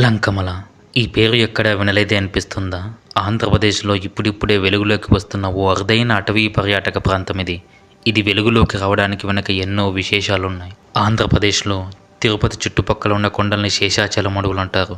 లంకమల ఈ పేరు ఎక్కడా వినలేదే అనిపిస్తుందా? ఆంధ్రప్రదేశ్లో ఇప్పుడిప్పుడే వెలుగులోకి వస్తున్న ఓ అరుదైన అటవీ పర్యాటక ప్రాంతం ఇది. ఇది వెలుగులోకి రావడానికి వెనక ఎన్నో విశేషాలున్నాయి. ఆంధ్రప్రదేశ్లో తిరుపతి చుట్టుపక్కల ఉన్న కొండల్ని శేషాచలం అడవులు అంటారు.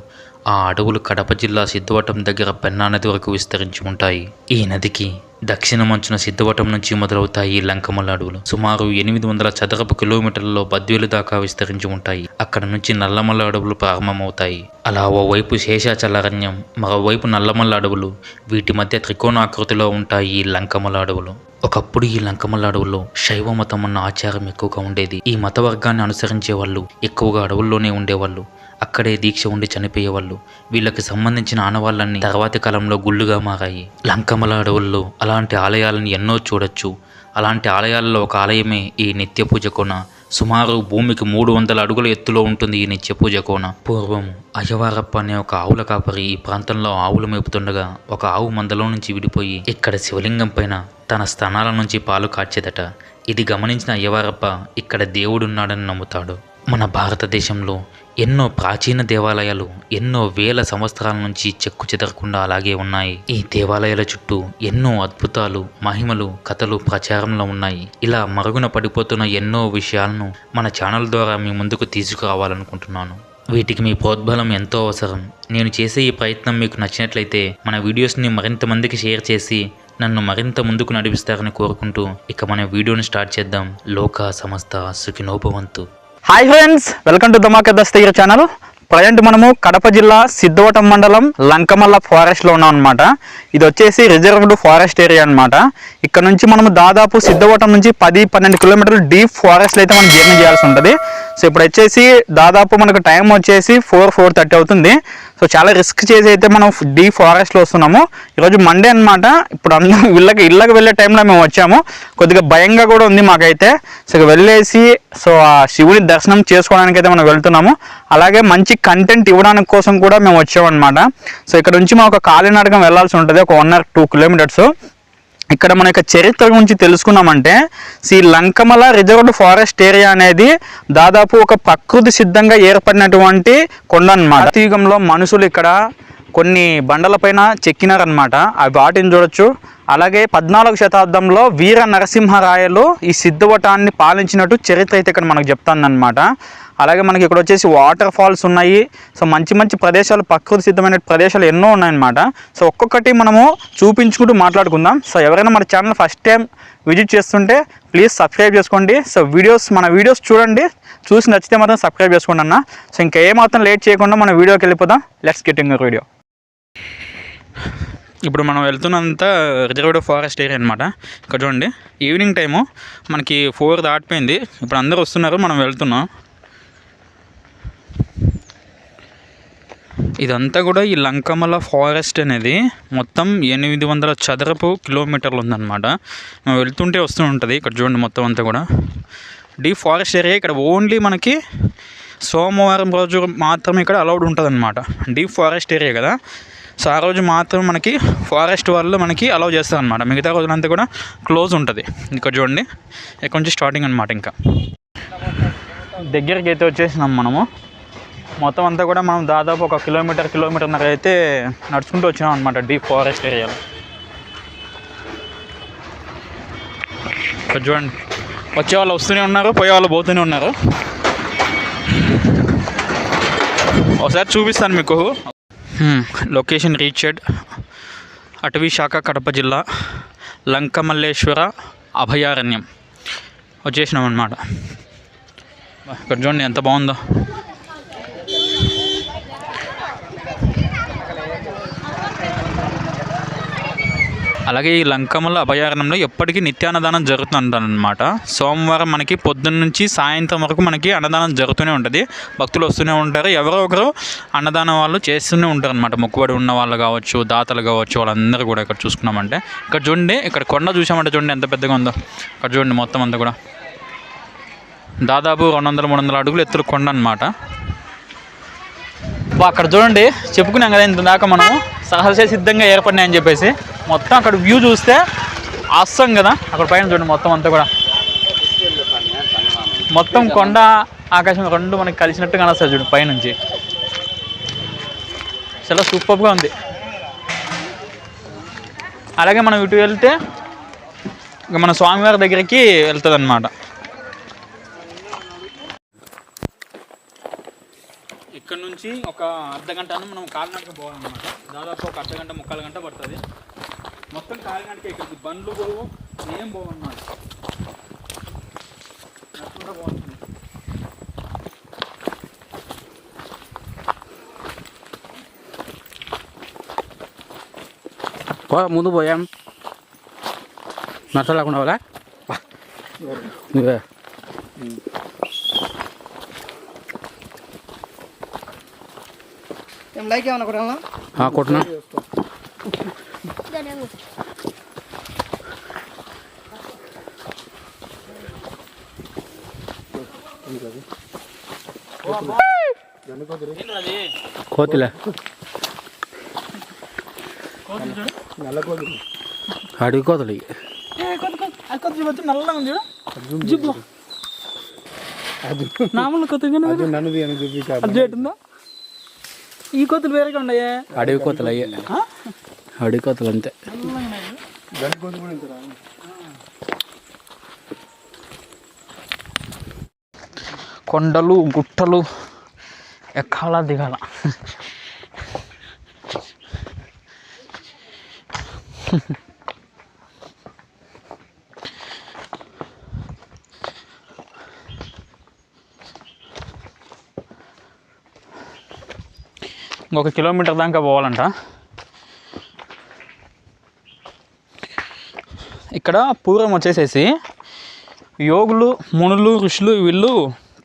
ఆ అడవులు కడప జిల్లా సిద్ధవటం దగ్గర పెన్నా నది వరకు విస్తరించి ఉంటాయి. ఈ నదికి దక్షిణ మంచున సిద్ధవటం నుంచి మొదలవుతాయి ఈ లంకమల అడవులు. సుమారు 800 చదరపు కిలోమీటర్లలో బద్వేలు దాకా విస్తరించి ఉంటాయి. అక్కడ నుంచి నల్లమల్ల అడవులు ప్రారంభమవుతాయి. అలా ఓవైపు శేషాచల అరణ్యం, మరోవైపు నల్లమల్ల అడవులు, వీటి మధ్య త్రికోణాకృతిలో ఉంటాయి ఈ లంకమల అడవులు. ఒకప్పుడు ఈ లంకమల్ల అడవుల్లో శైవ మతం అన్న ఆచారం ఎక్కువగా ఉండేది. ఈ మత వర్గాన్ని అనుసరించే వాళ్ళు ఎక్కువగా అడవుల్లోనే ఉండేవాళ్ళు. అక్కడే దీక్ష ఉండి చనిపోయేవాళ్ళు. వీళ్ళకి సంబంధించిన ఆనవాళ్ళన్నీ తర్వాతి కాలంలో గుళ్ళుగా మారాయి. లంకమల అడవుల్లో అలాంటి ఆలయాలను ఎన్నో చూడొచ్చు. అలాంటి ఆలయాల్లో ఒక ఆలయమే ఈ నిత్య పూజ కోన. సుమారు భూమికి 300 అడుగుల ఎత్తులో ఉంటుంది ఈ నిత్య పూజ కోన. పూర్వం అయ్యవారప్ప అనే ఒక ఆవుల కాపరి ఈ ప్రాంతంలో ఆవులు మేపుతుండగా ఒక ఆవు మందలో నుంచి విడిపోయి ఇక్కడ శివలింగం పైన తన స్థానాల నుంచి పాలు కాచేదట. ఇది గమనించిన అయ్యవారప్ప ఇక్కడ దేవుడున్నాడని నమ్ముతాడు. మన భారతదేశంలో ఎన్నో ప్రాచీన దేవాలయాలు ఎన్నో వేల సంవత్సరాల నుంచి చెక్కు చెదరకుండా అలాగే ఉన్నాయి. ఈ దేవాలయాల చుట్టూ ఎన్నో అద్భుతాలు, మహిమలు, కథలు ప్రచారంలో ఉన్నాయి. ఇలా మరుగున పడిపోతున్న ఎన్నో విషయాలను మన ఛానల్ ద్వారా మీ ముందుకు తీసుకురావాలనుకుంటున్నాను. వీటికి మీ ప్రోద్బలం ఎంతో అవసరం. నేను చేసే ఈ ప్రయత్నం మీకు నచ్చినట్లయితే మన వీడియోస్ని మరింత మందికి షేర్ చేసి నన్ను మరింత ముందుకు నడిపిస్తారని కోరుకుంటూ ఇక మన వీడియోని స్టార్ట్ చేద్దాం. లోకా సమస్త సుఖినో భవంతు. Hi friends, welcome to Dhamaka Dastagiri channel. Present మనము కడప జిల్లా సిద్ధవటం మండలం లంకమల్ల ఫారెస్ట్లో ఉన్నాం అనమాట. ఇది వచ్చేసి రిజర్వ్డ్ ఫారెస్ట్ ఏరియా అనమాట. ఇక్కడ నుంచి మనము దాదాపు సిద్ధవటం నుంచి 10-12 కిలోమీటర్లు డీప్ ఫారెస్ట్లో అయితే మనం జర్నీ చేయాల్సి ఉంటుంది. సో ఇప్పుడు వచ్చేసి దాదాపు మనకు టైం వచ్చేసి 4-4:30 అవుతుంది. సో చాలా రిస్క్ చేసి అయితే మనం డీప్ ఫారెస్ట్లో వస్తున్నాము. ఈరోజు మండే అనమాట. ఇప్పుడు అందరూ ఇళ్ళకి వెళ్ళే టైంలో మేము వచ్చాము. కొద్దిగా భయంగా కూడా ఉంది మాకైతే. సో వెళ్ళేసి ఆ శివుని దర్శనం చేసుకోవడానికి అయితే మనం వెళ్తున్నాము. అలాగే మంచి కంటెంట్ ఇవ్వడానికి కోసం కూడా మేము వచ్చామన్నమాట. సో ఇక్కడ నుంచి మనం ఒక కాలినడకం వెళ్ళాల్సి ఉంటుంది, ఒక 1 or 2 కిలోమీటర్స్. ఇక్కడ మన యొక్క చరిత్ర గురించి తెలుసుకున్నామంటే ఈ లంకమల రిజర్వ్డ్ ఫారెస్ట్ ఏరియా అనేది దాదాపు ఒక ప్రకృతి సిద్ధంగా ఏర్పడినటువంటి కొండ అన్నమాట. యుగంలో మనుషులు ఇక్కడ కొన్ని బండలపైన చెక్కినారనమాట. అవి వాటిని చూడొచ్చు. అలాగే 14వ శతాబ్దంలో వీర నరసింహరాయలు ఈ సిద్ధవటాన్ని పాలించినట్టు చరిత్ర అయితే ఇక్కడ మనకు చెప్తానమాట. అలాగే మనకి ఇక్కడ వచ్చేసి వాటర్ ఫాల్స్ ఉన్నాయి. సో మంచి మంచి ప్రదేశాలు, ప్రకృతి సిద్ధమైన ప్రదేశాలు ఎన్నో ఉన్నాయన్నమాట. సో ఒక్కొక్కటి మనము చూపించుకుంటూ మాట్లాడుకుందాం. సో ఎవరైనా మన ఛానల్ ఫస్ట్ టైం విజిట్ చేస్తుంటే ప్లీజ్ సబ్స్క్రైబ్ చేసుకోండి. సో మన వీడియోస్ చూడండి, చూసి నచ్చితే మాత్రం సబ్స్క్రైబ్ చేసుకోండి అన్న. సో ఇంకా ఏమాత్రం లేట్ చేయకుండా మన వీడియోకి వెళ్ళిపోదాం. Let's get in the video. ఇప్పుడు మనం వెళ్తున్నంత రిజర్వ్డ్ ఫారెస్ట్ ఏరియా అనమాట. ఇక్కడ చూడండి, ఈవినింగ్ టైము మనకి 4 దాటిపోయింది. ఇప్పుడు అందరూ వస్తున్నారు, మనం వెళ్తున్నాం. ఇదంతా కూడా ఈ లంకమల ఫారెస్ట్ అనేది మొత్తం 800 చదరపు కిలోమీటర్లు ఉందన్నమాట. మనం వెళ్తుంటే వస్తూ ఉంటుంది. ఇక్కడ చూడండి, మొత్తం అంతా కూడా డీప్ ఫారెస్ట్ ఏరియా. ఇక్కడ ఓన్లీ మనకి సోమవారం రోజు మాత్రమే ఇక్కడ అలౌడ్ ఉంటుంది అనమాట. డీప్ ఫారెస్ట్ ఏరియా కదా, సో ఆ రోజు మాత్రం మనకి ఫారెస్ట్ వాళ్ళు మనకి అలౌ చేస్తారనమాట. మిగతా రోజులంతా కూడా క్లోజ్ ఉంటుంది. ఇక్కడ చూడండి, ఇక్కడ నుంచి స్టార్టింగ్ అనమాట. ఇంకా దగ్గరికి అయితే వచ్చేసినాం మనము. మొత్తం అంతా కూడా మనం దాదాపు 1 కిలోమీటర్న్నర అయితే నడుచుకుంటూ వచ్చినాం అనమాట డీప్ ఫారెస్ట్ ఏరియాలో. ఇక్కడ చూడండి, వచ్చే వాళ్ళు వస్తూనే ఉన్నారు, పోయే వాళ్ళు పోతూనే ఉన్నారు. ఒకసారి చూపిస్తాను మీకు. లొకేషన్ రీచ్డ్ అటవీ శాఖ కడప జిల్లా లంకమల్లేశ్వర అభయారణ్యం వచ్చేసినాం అన్నమాట. ఇక్కడ చూడండి ఎంత బాగుందో. అలాగే ఈ లంకమల అభయారణ్యంలో ఎప్పటికీ నిత్యాన్నదానం జరుగుతుందన్నమాట. సోమవారం మనకి పొద్దున్న నుంచి సాయంత్రం వరకు మనకి అన్నదానం జరుగుతూనే ఉంటుంది. భక్తులు వస్తూనే ఉంటారు, ఎవరో ఒకరు అన్నదానం వాళ్ళు చేస్తూనే ఉంటారు అనమాట. మొక్కుబడి ఉన్న వాళ్ళు కావచ్చు, దాతలు కావచ్చు, వాళ్ళందరూ కూడా ఇక్కడ చూసుకున్నామంటే. ఇక్కడ చూడండి, ఇక్కడ కొండ చూసామంటే చూడండి ఎంత పెద్దగా ఉందో. ఇక్కడ చూడండి, మొత్తం అంతా కూడా దాదాపు 200-300 అడుగులు ఎత్తుల కొండ అనమాట. అక్కడ చూడండి, చెప్పుకున్నాం కదా ఇంత దాకా మనము సహజ సిద్ధంగా ఏర్పడినాయని చెప్పేసి. మొత్తం అక్కడ వ్యూ చూస్తే ఆసం కదా. అక్కడ పైన చూడండి, మొత్తం అంతా కూడా మొత్తం కొండ ఆకాశం రెండు మనకి కలిసినట్టుగా కనిపిస్తుంది చూడండి పైనుంచి. చాలా సూపర్గా ఉంది. అలాగే మనం ఇటు వెళ్తే ఇక మన స్వామివారి దగ్గరికి వెళ్తుంది అన్నమాట. ఇక్కడ నుంచి ఒక అర్ధగంట మనం కాలినడక పోవాలన్నమాట. దాదాపు ఒక అర్ధగంట 3/4 గంట పడుతుంది. మొత్తం కాలినడకే, ఇక్కడికి బండ్లు పోవు, ఏం పోవన్నమాట. నడుచుకుంటూ పోవాల్సింది. ముందు పోయాం నచ్చ లేకుండా వాళ్ళ నువ్వే లైక్ ఏమన్నా కూడా కొట్టినా కోతిలే అడిగి కోతలు నల్లగా ఉంది జిబ్బు నామూలు కొత్తగా అర్జెంటుందా? ఈ కోతులు వేరేగా ఉన్నాయే, అడవి కోతలు అయ్యే, అడవి కోతలు అంతే. కొండలు గుట్టలు ఎక్కాల దిగాల. ఇంకొక కిలోమీటర్ దాకా పోవాలంట. ఇక్కడ పూర్వం వచ్చేసేసి యోగులు, మునులు, ఋషులు వీళ్ళు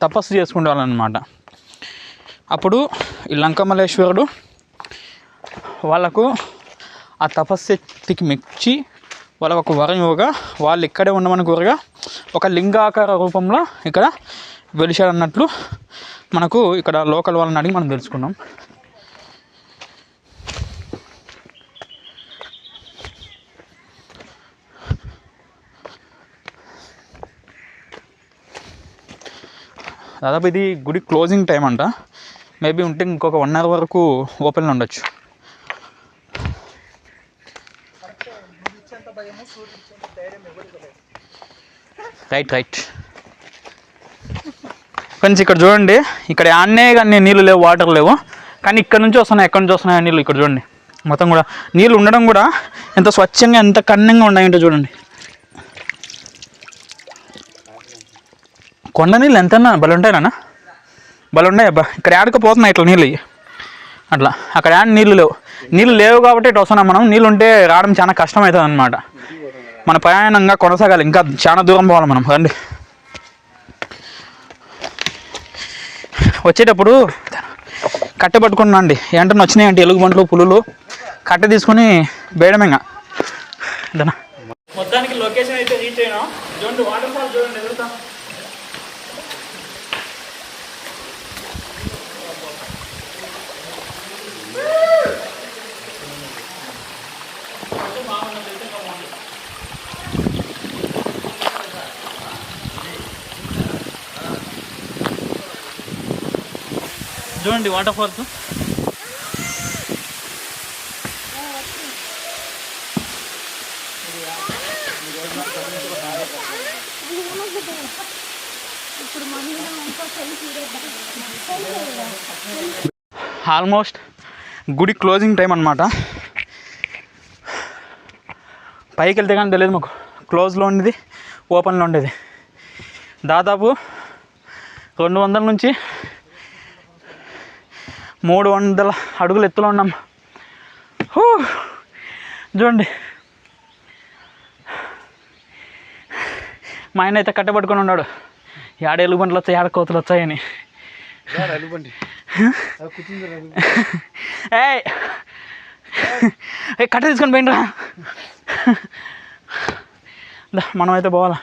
తపస్సు చేసుకునేవాళ్ళనమాట. అప్పుడు ఈ లంకమల్లేశ్వరుడు వాళ్ళకు ఆ తపశ్శక్తికి మెచ్చి వాళ్ళకు ఒక వరం ఇవ్వగా వాళ్ళు ఇక్కడే ఉండమని కోరగా ఒక లింగాకార రూపంలో ఇక్కడ వెలిశాడన్నట్లు మనకు ఇక్కడ లోకల్ వాళ్ళని అడిగి మనం తెలుసుకున్నాం. దాదాపు ఇది గుడి క్లోజింగ్ టైం అంట. మేబీ ఉంటే ఇంకొక 1 hour వరకు ఓపెన్లో ఉండొచ్చు. రైట్ ఫ్రెండ్స్, ఇక్కడ చూడండి, ఇక్కడ ఆన్నే కానీ నీళ్ళు లేవు, వాటర్ లేవు, కానీ ఇక్కడ నుంచి వస్తున్నాయి. ఎక్కడి నుంచి వస్తున్నాయి నీళ్ళు ఇక్కడ చూడండి. మొత్తం కూడా నీళ్ళు ఉండడం కూడా ఎంత స్వచ్ఛంగా ఎంత కన్నంగా ఉన్నాయంటే చూడండి. కొండ నీళ్ళు ఎంతన్నా బలి ఉంటాయినా, బలి ఉన్నాయి అబ్బా. ఇక్కడ ఆడకపోతున్నాయి ఇట్లా నీళ్ళు అట్లా. అక్కడ నీళ్ళు లేవు కాబట్టి ఇటు వస్తున్నాం మనం. నీళ్ళు ఉంటే రావడం చాలా కష్టం అవుతుంది అనమాట. మన ప్రయాణంగా కొనసాగాలి, ఇంకా చాలా దూరం పోవాలి మనం. రండి, వచ్చేటప్పుడు కట్టె పట్టుకున్నాండి. ఏంటన్నా వచ్చినాయంటే ఎలుగుబంట్లు, పులులు, కట్టె తీసుకుని బేయడమేగా. మొత్తానికి లొకేషన్ అయితే రీచ్ అయినా. చూడండి, వాటర్ ఫాల్ చూడండి ఎదురుతా. చూడండి వాటర్ ఫాల్స్. ఆల్మోస్ట్ గుడి క్లోజింగ్ టైం అన్నమాట. పైకి వెళ్తే కానీ తెలియదు మాకు క్లోజ్లో ఉండేది ఓపెన్లో ఉండేది. దాదాపు 200 నుంచి 300 అడుగులు ఎత్తులో ఉన్నాం. చూడండి, మా ఆయన అయితే కట్టబట్టుకొని ఉన్నాడు. ఏడ ఎలుగుబంట్లు వచ్చాయి, ఏడ కోతులు వచ్చాయని. ఏ కట్ట తీసుకొని పోయినరా, మనం అయితే పోవాలా.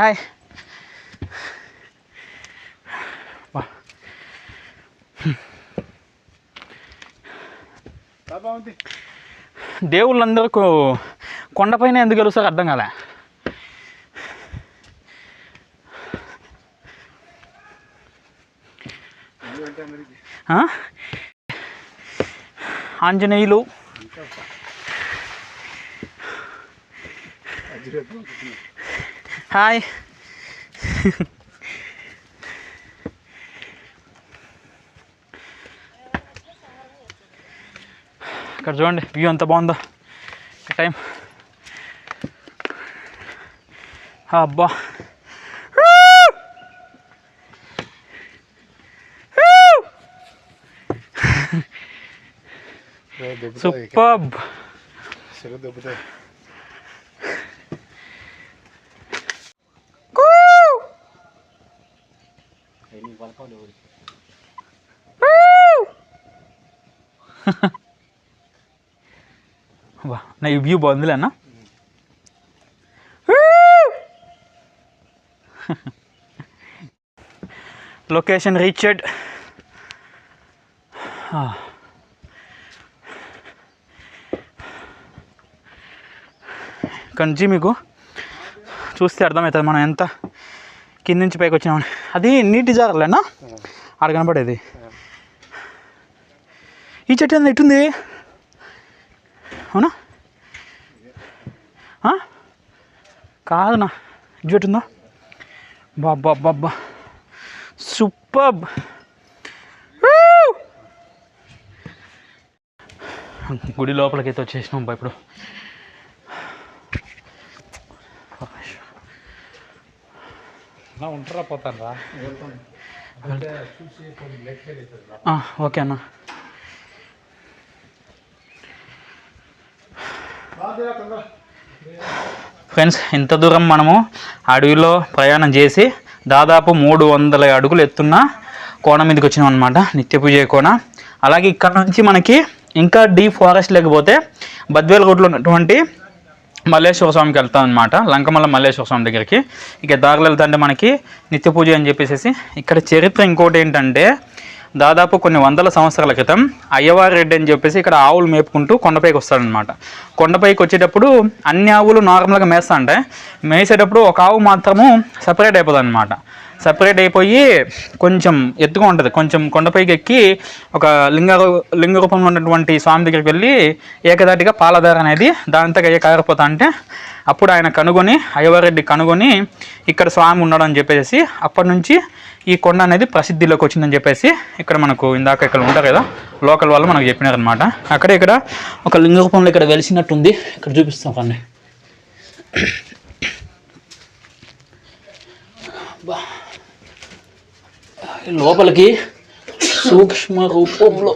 హాయ్, దేవుళ్ళందరూ కొండపైన ఎందుకు గెలుస్తారు అర్థం కాలే. ఆంజనేయులు హాయ్. ఇక్కడ చూడండి వ్యూ ఎంత బాగుందో టైం. అబ్బా సూపర్. నా ఈ వ్యూ బాగుందిలే అన్న. Location reached. ఇక్కడ నుంచి మీకు చూస్తే అర్థమవుతుంది మనం ఎంత కింద నుంచి పైకి వచ్చినామని. అది నీటి జాగ్రత్తలేనా ఆడ కనపడేది. ఈ చెట్టు ఎంత ఇట్టుంది అవునా? కాదన్నా ఇది చెట్టు ఉందా? బాబ్బా బాబ్బా సూపర్. గుడి లోపలికైతే వచ్చేసినాం ఇప్పుడు. ఉంటారా పోతారా? ఓకే అన్న. ఫ్రెండ్స్, ఇంత దూరం మనము అడవిలో ప్రయాణం చేసి దాదాపు 300 అడుగులు ఎత్తున్న కోన మీదకి వచ్చినాం అనమాట, నిత్య పూజ కోన. అలాగే ఇక్కడ నుంచి మనకి ఇంకా డీప్ ఫారెస్ట్ లేకపోతే బద్వేల్ రోడ్లో ఉన్నటువంటి మల్లేశ్వర స్వామికి వెళ్తాం అనమాట, లంకమల్ల మల్లేశ్వర స్వామి దగ్గరికి. ఇక దారిలో వెళ్తుంటే మనకి నిత్య పూజ అని చెప్పేసి ఇక్కడ చరిత్ర ఇంకోటి ఏంటంటే, దాదాపు కొన్ని వందల సంవత్సరాల క్రితం అయ్యవారి రెడ్డి అని చెప్పేసి ఇక్కడ ఆవులు మేపుకుంటూ కొండపైకి వస్తాడనమాట. కొండపైకి వచ్చేటప్పుడు అన్ని ఆవులు నార్మల్గా మేస్తా ఉంటాయి. మేసేటప్పుడు ఒక ఆవు మాత్రము సపరేట్ అయిపోతుంది అనమాట. సపరేట్ అయిపోయి కొంచెం ఎత్తుగా ఉంటుంది. కొంచెం కొండపైకి ఎక్కి ఒక లింగ రూపంలో ఉన్నటువంటి స్వామి దగ్గరికి వెళ్ళి ఏకదాటిగా పాలధార అనేది దాంతో అయ్యే కారిపోతా అంటే అప్పుడు ఆయన కనుగొని, అయ్యవారెడ్డి కనుగొని ఇక్కడ స్వామి ఉన్నాడు అని చెప్పేసి అప్పటి నుంచి ఈ కొండ అనేది ప్రసిద్ధిలోకి వచ్చిందని చెప్పేసి ఇక్కడ మనకు ఇందాక ఇక్కడ ఉంటారు కదా లోకల్ వాళ్ళు మనకు చెప్పినారనమాట. అక్కడే ఇక్కడ ఒక లింగ రూపంలో ఇక్కడ వెలిసినట్టుంది. ఇక్కడ చూపిస్తాం కానీ లోపలికి సూక్ష్మ రూపంలో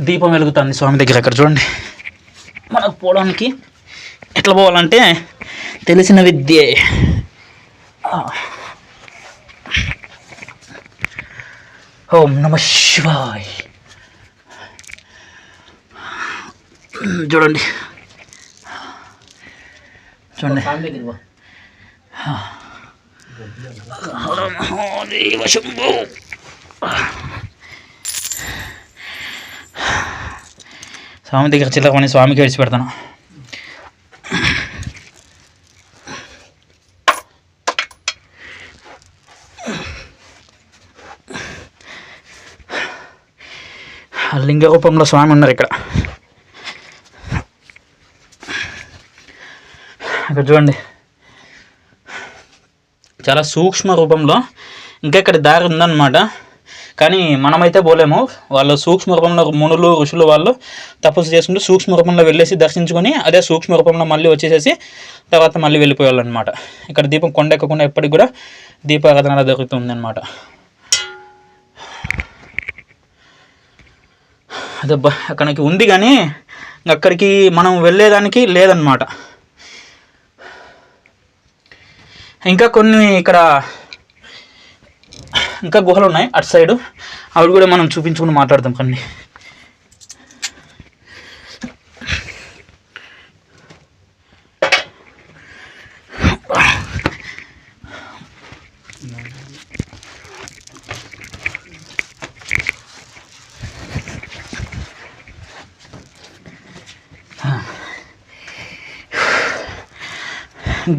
దీపం వెలుగుతుంది స్వామి దగ్గర. అక్కడ చూడండి, మనకు పోవడానికి ఎట్లా పోవాలంటే తెలిసిన విద్యే. ఓం నమః శివాయ. చూడండి చూడండి శంభో. స్వామి దగ్గర చిల్లరని స్వామికి విడిచి పెడతాను. లింగ రూపంలో స్వామి ఉన్నారు ఇక్కడ. ఇక్కడ చూడండి, చాలా సూక్ష్మ రూపంలో ఇంకా ఇక్కడ దారి ఉందన్నమాట. కానీ మనమైతే పోలేము. వాళ్ళు సూక్ష్మ రూపంలో మునులు ఋషులు వాళ్ళు తపస్సు చేసుకుంటూ సూక్ష్మ రూపంలో వెళ్ళేసి దర్శించుకొని అదే సూక్ష్మ రూపంలో మళ్ళీ వచ్చేసేసి తర్వాత మళ్ళీ వెళ్ళిపోయేవాళ్ళు అనమాట. ఇక్కడ దీపం కొండ ఎక్కకుండా ఎప్పటికి కూడా దీపారాధన జరుగుతుంది అనమాట. అదబ్బా అక్కడికి ఉంది కానీ అక్కడికి మనం వెళ్ళేదానికి లేదన్నమాట. ఇంకా కొన్ని ఇక్కడ ఇంకా గుహలు ఉన్నాయి అటు సైడు, అవి కూడా మనం చూపించుకుని మాట్లాడతాం. కొన్ని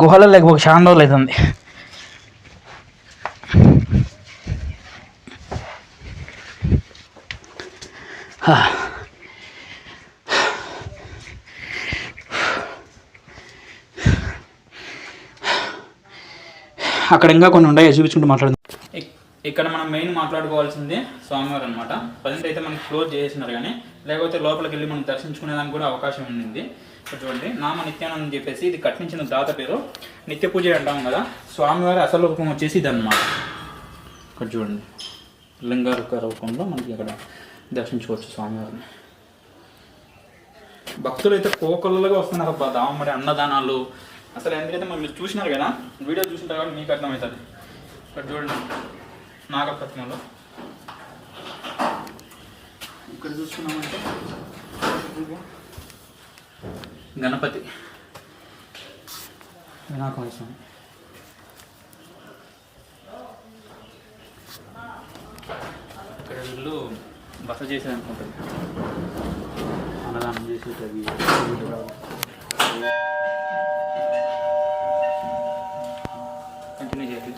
గుహలో లేకపోతే చాలా రోజులు అవుతుంది. అక్కడ ఇంకా కొన్ని ఉన్నాయి చూపించుకుంటూ మాట్లాడుదాం. ఇక్కడ మనం మెయిన్ మాట్లాడుకోవాల్సింది స్వామివారు అనమాట. ప్రజెంట్ అయితే మనకి క్లోజ్ చేసినారు, కానీ లేకపోతే లోపలికి వెళ్ళి మనం దర్శించుకునేదానికి కూడా అవకాశం ఉండింది. ఇక్కడ చూడండి, నామ నిత్యానందం అని చెప్పేసి ఇది కట్టించిన దాత పేరు. నిత్య పూజ అంటాం కదా, స్వామివారి అసలు రూపం వచ్చేసి ఇది అనమాట. ఇక్కడ చూడండి, లింగారుక రూపంలో మనకి ఇక్కడ దర్శించుకోవచ్చు స్వామివారిని. భక్తులు అయితే కోకొల్లగా వస్తున్నారు అబ్బా, దామడి అన్నదానాలు అసలు. ఎందుకంటే మీరు చూసినారు కదా, వీడియో చూసిన తర్వాత మీకు అర్థమవుతుంది. ఇక్కడ చూడండి, నాగప్రతిమలో ఇక్కడ చూసుకున్నామంటే గణపతి వినాయకుడి స్వామి. ఇక్కడ వీళ్ళు బస చేసేది అనుకుంటుంది, అన్నదానం చేసేది. కంటిన్యూ చేయాలి.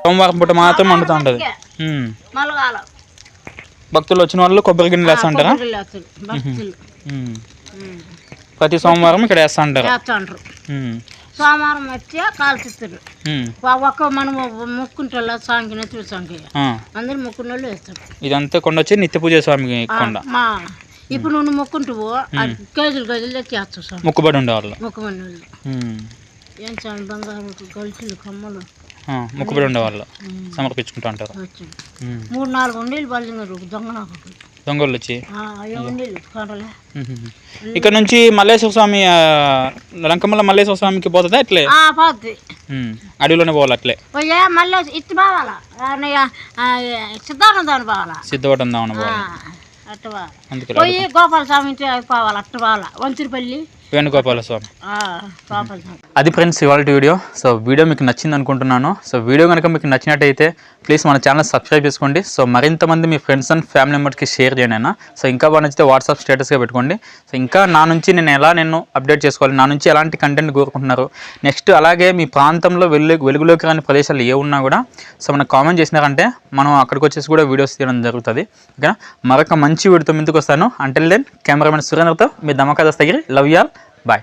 సోమవారం పూట మాత్రం వండుతూ ఉంటుంది. భక్తులు వచ్చిన వాళ్ళు కొబ్బరి గిన్నెలు వేస్తా ఉంటారా? ప్రతి సోమవారం ఇక్కడ వేస్తా ఉంటారు. సోమవారం వచ్చి కాల్చిస్తారు. ఒక్క మనం మొక్కుంటా సాంగి సాంగి అందరు మొక్కున్న వాళ్ళు వేస్తారు. ఇదంతా కొండ వచ్చి నిత్య పూజ స్వామి కొండ. ఇప్పుడు నువ్వు మొక్కుంటావు, కేజీలు కేజీలు తెచ్చేస్తావు స్వామి. మొక్కుబడి ఉండేవాళ్ళు, మొక్కుబడి వాళ్ళు ఏం స్వామి బంగారు గొలుసులు కమ్మలు మొక్కుబడి ఉండేవాళ్ళు సమర్పించుకుంటూ ఉంటారు. 3-4 ఉండేలు బలింగారు దొంగలు వచ్చి. ఇక్కడ నుంచి మల్లేశ్వర స్వామి, లంకమల్ల మల్లేశ్వర స్వామికి పోతుందా? అట్లే అడవిలోనే పోవాలి. అట్లే మళ్ళీ ఇటు పోవాలా, సిద్ధానందాన్ని పోవాలా, సిద్ధవటం దావన పోవాలి. అట్టు పోయి గోపాల స్వామి పోవాలి. అట్టు పోవాలా, వంతురిపల్లి వేణుగోపాల స్వామి. అది ఫ్రెండ్స్ ఇవాళ వీడియో. సో వీడియో మీకు నచ్చింది అనుకుంటున్నాను. సో వీడియో కనుక మీకు నచ్చినట్టయితే ప్లీజ్ మన ఛానల్ సబ్స్క్రైబ్ చేసుకోండి. సో మరింత మంది మీ ఫ్రెండ్స్ అండ్ ఫ్యామిలీ మెంబర్స్కి షేర్ చేయండి అయినా. సో ఇంకా బాగా నచ్చితే వాట్సాప్ స్టేటస్గా పెట్టుకోండి. సో ఇంకా నా నుంచి నేను అప్డేట్ చేసుకోవాలి, నా నుంచి ఎలాంటి కంటెంట్ కోరుకుంటున్నారు నెక్స్ట్. అలాగే మీ ప్రాంతంలో వెలుగులోకి రాని ప్రదేశాలు ఏ ఉన్నా కూడా సో మనకు కామెంట్ చేసినారంటే మనం అక్కడికి వచ్చేసి కూడా వీడియోస్ తీయడం జరుగుతుంది. ఓకేనా? మరొక మంచి వీడియోతో ముందుకు వస్తాను. అంటిల్ దెన్ కెమెరామెన్ సురేంద్రతో మీ Dhamaka Dastagiri. Love you all. Bye.